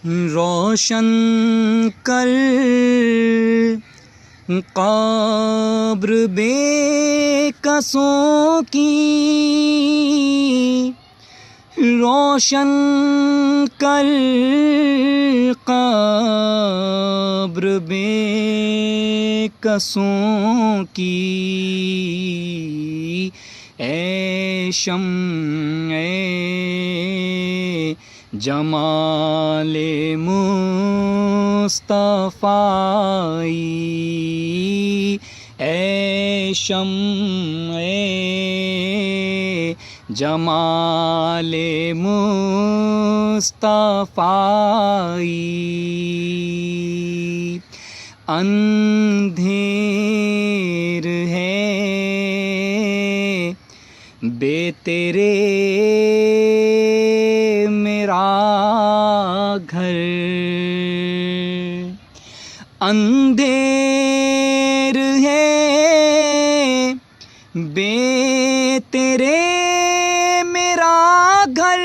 روشن کر قبر بے کسوں کی، روشن کر قبر بے کسوں کی، اے شمع جمال مصطفی، اے شمع جمال مصطفی، اندھیر ہے بے تیرے میرا گھر، اندھیر ہے بے تیرے میرا گھر،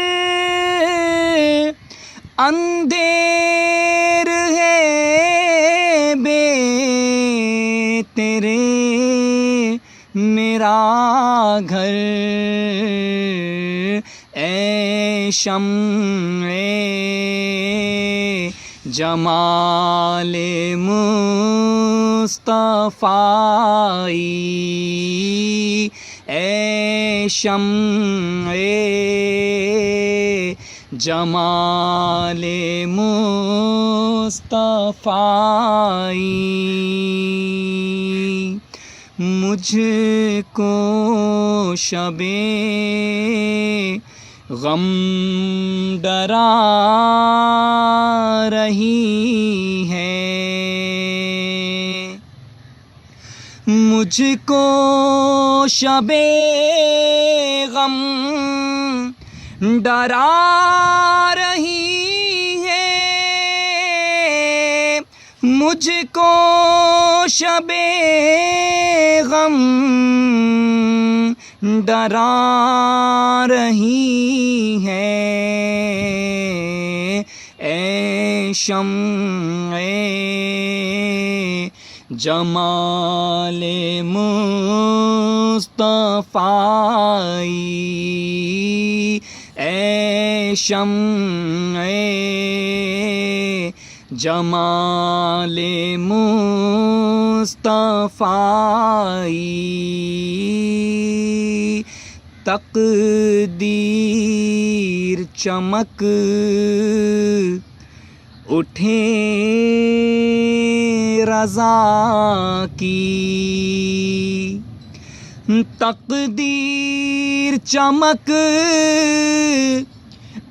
اندھیر ہے بے تیرے میرا گھر، اے شمع جمال مصطفی، اے شمع جمال مصطفی، مجھ کو شب غم ڈرا رہی ہے، مجھ کو شب غم ڈرا رہی ہے، مجھ کو شب غم ڈرا رہی ہے، اے شمع جمال مصطفی، اے شمع جمال مصطفی، تقدیر چمک اٹھے رضا کی، تقدیر چمک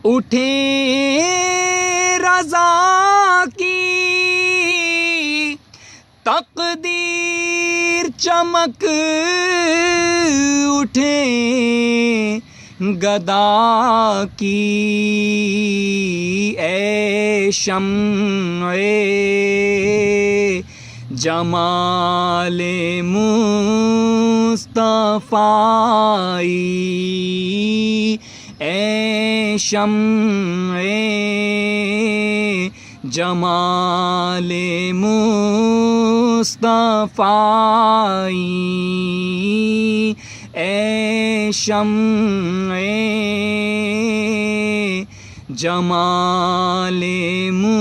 اٹھے رضا کی، تقدیر چمک اٹھے گدا کی، اے شمع جمال مصطفی، اے شمع جمال مصطفی، اے شمع جمال مصطفی۔